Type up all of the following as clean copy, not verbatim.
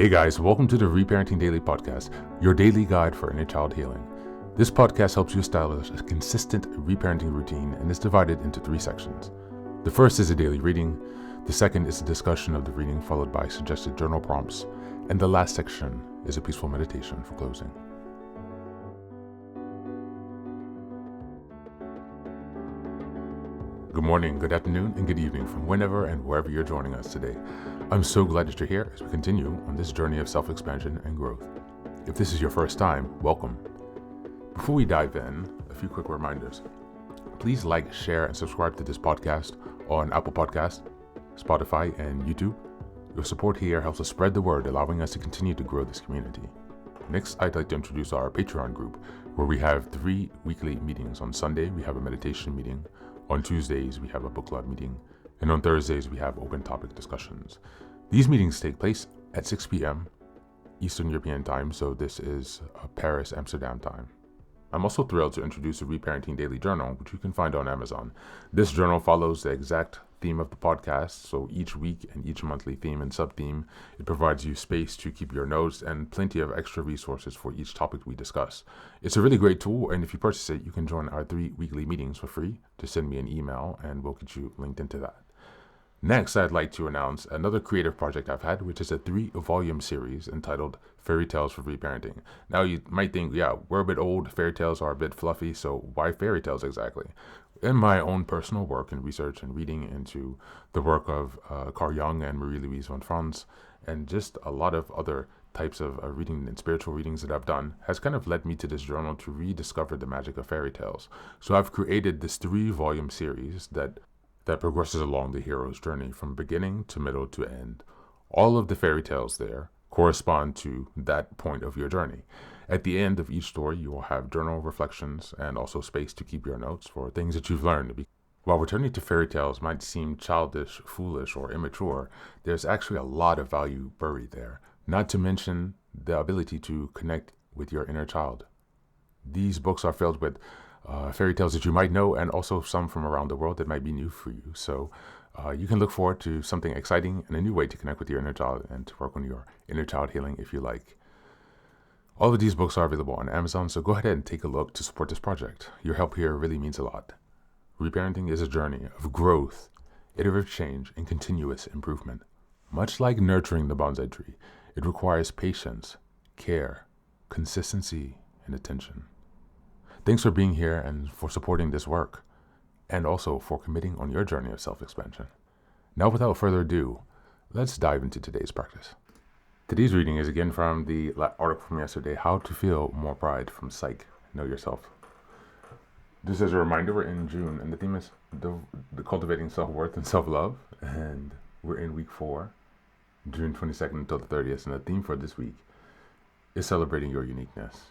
Hey guys, welcome to the Reparenting Daily podcast, your daily guide for inner child healing. This podcast helps you establish a consistent reparenting routine and is divided into 3 sections. The first is a daily reading, the second is a discussion of the reading followed by suggested journal prompts, and the last section is a peaceful meditation for closing. Good morning, good afternoon, and good evening from whenever and wherever you're joining us today. I'm so glad that you're here as we continue on this journey of self-expansion and growth. If this is your first time, welcome. Before we dive in, a few quick reminders. Please like, share, and subscribe to this podcast on Apple Podcasts, Spotify, and YouTube. Your support here helps us spread the word, allowing us to continue to grow this community. Next, I'd like to introduce our Patreon group, where we have 3 weekly meetings. On Sunday, we have a meditation meeting. On Tuesdays, we have a book club meeting. And on Thursdays, we have open topic discussions. These meetings take place at 6 p.m. Eastern European time, so this is Paris, Amsterdam time. I'm also thrilled to introduce the Reparenting Daily Journal, which you can find on Amazon. This journal follows the exact theme of the podcast, so each week and each monthly theme and sub-theme, it provides you space to keep your notes and plenty of extra resources for each topic we discuss. It's a really great tool, and if you purchase it, you can join our 3 weekly meetings for free. Just send me an email and we'll get you linked into that. Next, I'd like to announce another creative project I've had, which is a 3-volume series entitled Fairy Tales for Reparenting. Now, you might think, yeah, we're a bit old, fairy tales are a bit fluffy, so why fairy tales exactly? In my own personal work and research and reading into the work of Carl Jung and Marie-Louise von Franz, and just a lot of other types of reading and spiritual readings that I've done, has kind of led me to this journal to rediscover the magic of fairy tales. So I've created this 3-volume series that progresses along the hero's journey from beginning to middle to end. All of the fairy tales there correspond to that point of your journey. At the end of each story, you will have journal reflections and also space to keep your notes for things that you've learned. While returning to fairy tales might seem childish, foolish, or immature, there's actually a lot of value buried there, not to mention the ability to connect with your inner child. These books are filled with fairy tales that you might know, and also some from around the world that might be new for you. So you can look forward to something exciting and a new way to connect with your inner child and to work on your inner child healing if you like. All of these books are available on Amazon, so go ahead and take a look to support this project. Your help here really means a lot. Reparenting is a journey of growth, iterative change, and continuous improvement. Much like nurturing the bonsai tree, it requires patience, care, consistency, and attention. Thanks for being here and for supporting this work, and also for committing on your journey of self-expansion. Now, without further ado, let's dive into today's practice. Today's reading is again from the article from yesterday, How to Feel More Pride from Psych, Know Yourself. This is a reminder, we're in June, and the theme is the Cultivating Self-Worth and Self-Love, and we're in week 4, June 22nd until the 30th, and the theme for this week is Celebrating Your Uniqueness.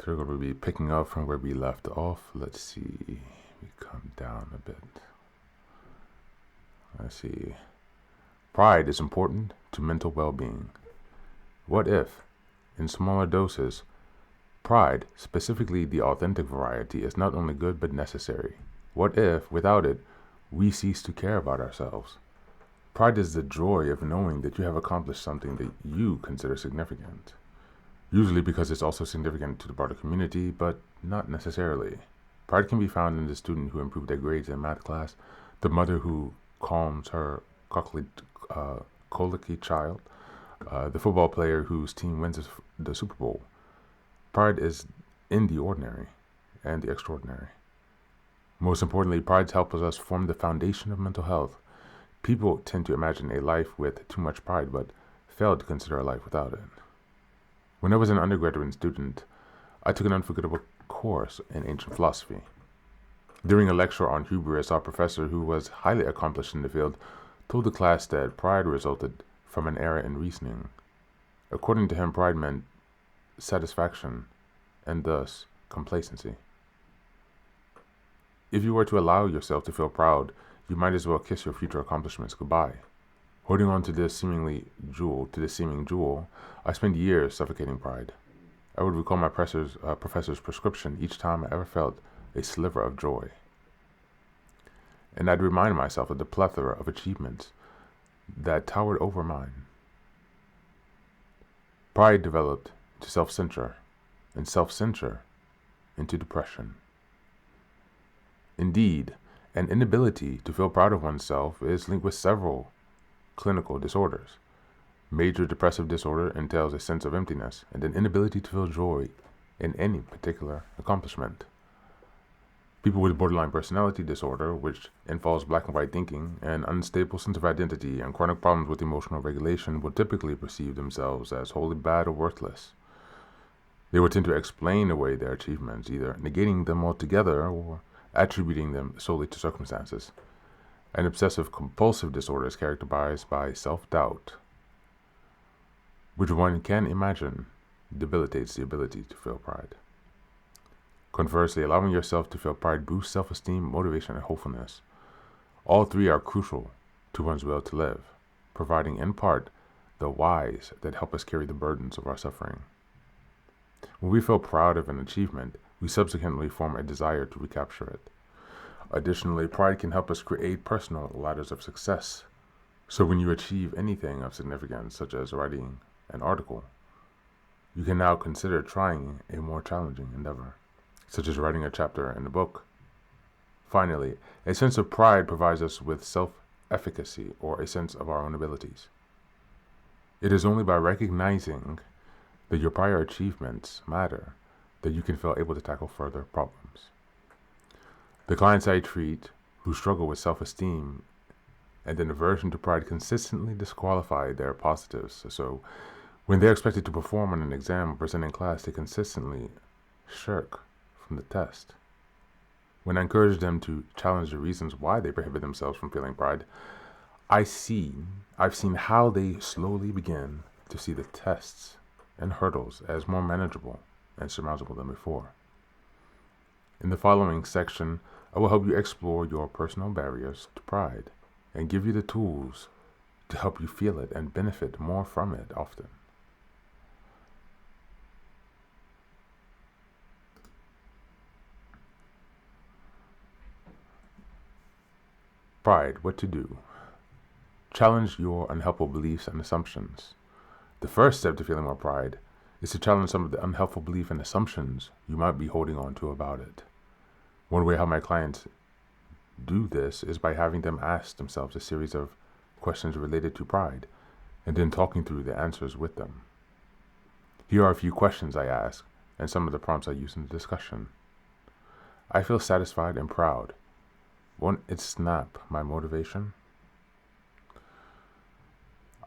So we're going to be picking up from where we left off. Let's see. We come down a bit. Let's see. Pride is important to mental well-being. What if, in smaller doses, pride, specifically the authentic variety, is not only good but necessary? What if, without it, we cease to care about ourselves? Pride is the joy of knowing that you have accomplished something that you consider significant. Usually because it's also significant to the broader community, but not necessarily. Pride can be found in the student who improved their grades in math class, the mother who calms her colicky child, the football player whose team wins the Super Bowl. Pride is in the ordinary and the extraordinary. Most importantly, pride helps us form the foundation of mental health. People tend to imagine a life with too much pride, but fail to consider a life without it. When I was an undergraduate student, I took an unforgettable course in ancient philosophy. During a lecture on hubris, our professor, who was highly accomplished in the field, told the class that pride resulted from an error in reasoning. According to him, pride meant satisfaction and thus complacency. If you were to allow yourself to feel proud, you might as well kiss your future accomplishments goodbye. Holding on to this seeming jewel, I spent years suffocating pride. I would recall my professor's prescription each time I ever felt a sliver of joy. And I'd remind myself of the plethora of achievements that towered over mine. Pride developed into self-censure, and self-censure into depression. Indeed, an inability to feel proud of oneself is linked with several clinical disorders. Major depressive disorder entails a sense of emptiness and an inability to feel joy in any particular accomplishment. People with borderline personality disorder, which involves black and white thinking, an unstable sense of identity, and chronic problems with emotional regulation, will typically perceive themselves as wholly bad or worthless. They would tend to explain away their achievements, either negating them altogether or attributing them solely to circumstances. An obsessive compulsive disorder is characterized by self-doubt, which one can imagine debilitates the ability to feel pride. Conversely, allowing yourself to feel pride boosts self-esteem, motivation, and hopefulness. All three are crucial to one's will to live, providing in part the whys that help us carry the burdens of our suffering. When we feel proud of an achievement, we subsequently form a desire to recapture it. Additionally, pride can help us create personal ladders of success. So when you achieve anything of significance, such as writing an article, you can now consider trying a more challenging endeavor, such as writing a chapter in a book. Finally, a sense of pride provides us with self-efficacy, or a sense of our own abilities. It is only by recognizing that your prior achievements matter that you can feel able to tackle further problems. The clients I treat who struggle with self-esteem and an aversion to pride consistently disqualify their positives. So when they're expected to perform on an exam or present in class, they consistently shirk from the test. When I encourage them to challenge the reasons why they prohibit themselves from feeling pride, I've seen how they slowly begin to see the tests and hurdles as more manageable and surmountable than before. In the following section, I will help you explore your personal barriers to pride and give you the tools to help you feel it and benefit more from it often. Pride, what to do? Challenge your unhelpful beliefs and assumptions. The first step to feeling more pride is to challenge some of the unhelpful beliefs and assumptions you might be holding on to about it. One way how my clients do this is by having them ask themselves a series of questions related to pride, and then talking through the answers with them. Here are a few questions I ask, and some of the prompts I use in the discussion. I feel satisfied and proud. Won't it snap my motivation?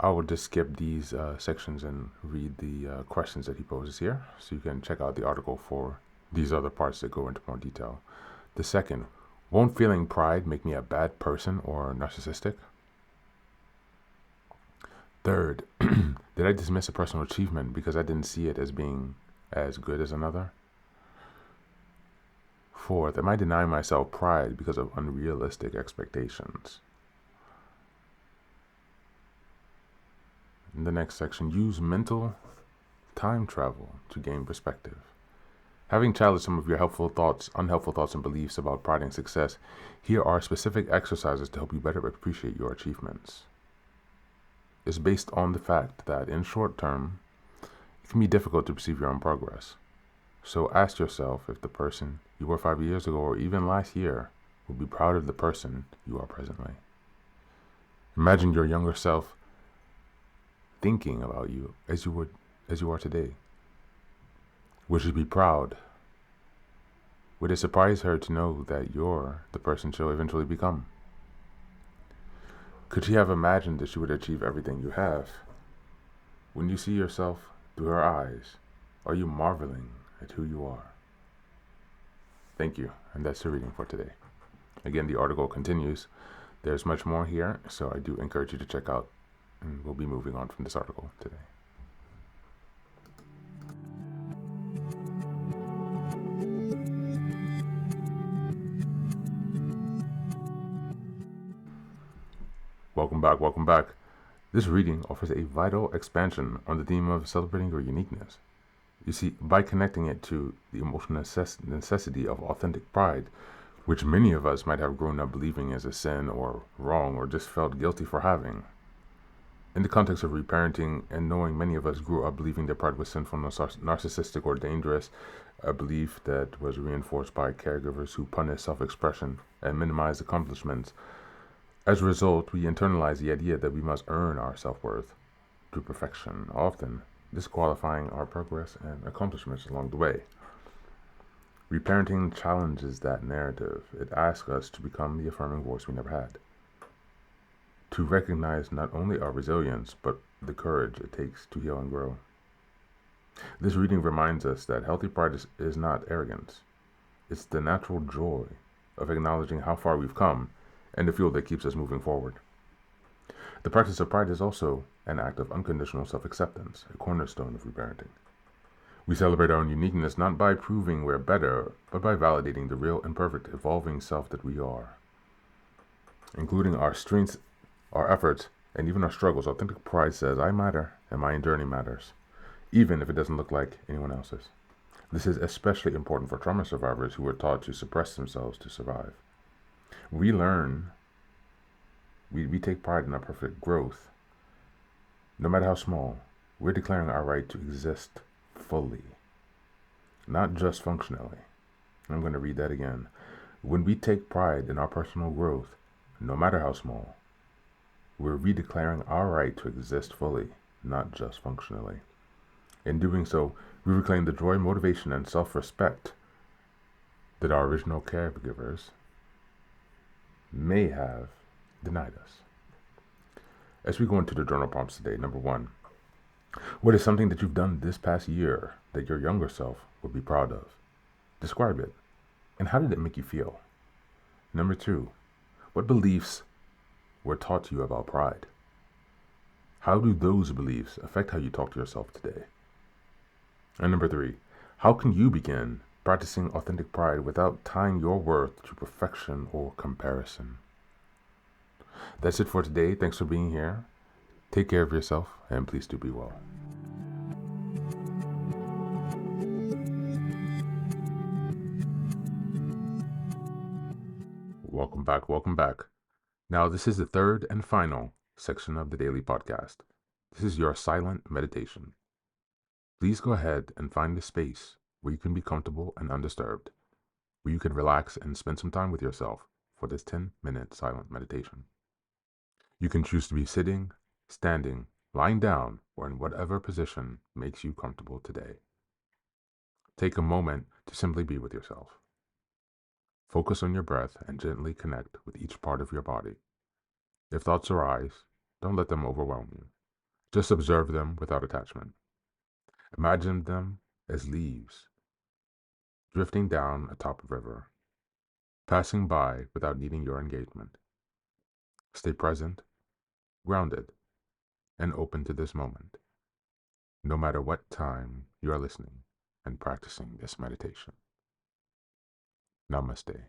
I will just skip these sections and read the questions that he poses here, so you can check out the article for these other parts that go into more detail. The second, won't feeling pride make me a bad person or narcissistic? Third, did I dismiss a personal achievement because I didn't see it as being as good as another? Fourth, am I denying myself pride because of unrealistic expectations? In the next section, use mental time travel to gain perspective. Having challenged some of your unhelpful thoughts and beliefs about pride and success, here are specific exercises to help you better appreciate your achievements. It's based on the fact that in short term, it can be difficult to perceive your own progress. So ask yourself if the person you were 5 years ago or even last year would be proud of the person you are presently. Imagine your younger self thinking about you as you are today. Would she be proud? Would it surprise her to know that you're the person she'll eventually become? Could she have imagined that she would achieve everything you have? When you see yourself through her eyes, are you marveling at who you are? Thank you, and that's the reading for today. Again, the article continues. There's much more here, so I do encourage you to check out, and we'll be moving on from this article today. Welcome back. This reading offers a vital expansion on the theme of celebrating your uniqueness. You see, by connecting it to the emotional necessity of authentic pride, which many of us might have grown up believing as a sin or wrong or just felt guilty for having. In the context of reparenting and knowing many of us grew up believing that pride was sinful, narcissistic, or dangerous, a belief that was reinforced by caregivers who punish self-expression and minimize accomplishments. As a result, we internalize the idea that we must earn our self-worth through perfection, often disqualifying our progress and accomplishments along the way. Reparenting challenges that narrative. It asks us to become the affirming voice we never had, to recognize not only our resilience, but the courage it takes to heal and grow. This reading reminds us that healthy pride is not arrogance. It's the natural joy of acknowledging how far we've come and the fuel that keeps us moving forward. The practice of pride is also an act of unconditional self-acceptance, a cornerstone of reparenting. We celebrate our own uniqueness not by proving we're better, but by validating the real, imperfect, evolving self that we are. Including our strengths, our efforts, and even our struggles, authentic pride says, I matter, and my journey matters, even if it doesn't look like anyone else's. This is especially important for trauma survivors who were taught to suppress themselves to survive. We take pride in our perfect growth. No matter how small, we're declaring our right to exist fully, not just functionally. I'm going to read that again. When we take pride in our personal growth, no matter how small, we're redeclaring our right to exist fully, not just functionally. In doing so, we reclaim the joy, motivation, and self-respect that our original caregivers may have denied us. As we go into the journal prompts today, number 1, what is something that you've done this past year that your younger self would be proud of? Describe it. And how did it make you feel? Number 2, what beliefs were taught to you about pride? How do those beliefs affect how you talk to yourself today? And number 3, how can you begin practicing authentic pride without tying your worth to perfection or comparison? That's it for today. Thanks for being here. Take care of yourself, and please do be well. Welcome back, welcome back. Now, this is the third and final section of the daily podcast. This is your silent meditation. Please go ahead and find a space where you can be comfortable and undisturbed, where you can relax and spend some time with yourself for this 10-minute silent meditation. You can choose to be sitting, standing, lying down, or in whatever position makes you comfortable today. Take a moment to simply be with yourself. Focus on your breath and gently connect with each part of your body. If thoughts arise, don't let them overwhelm you. Just observe them without attachment. Imagine them as leaves drifting down atop a river, passing by without needing your engagement. Stay present, grounded, and open to this moment, no matter what time you are listening and practicing this meditation. Namaste.